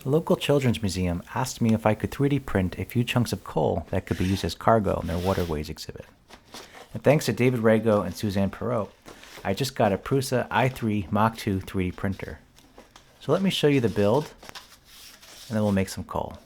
A local children's museum asked me if I could 3D print a few chunks of coal that could be used as cargo in their waterways exhibit. And thanks to David Rago and Suzanne Perot, I just got a Prusa i3 MK2 3D printer. So let me show you the build, and then we'll make some coal.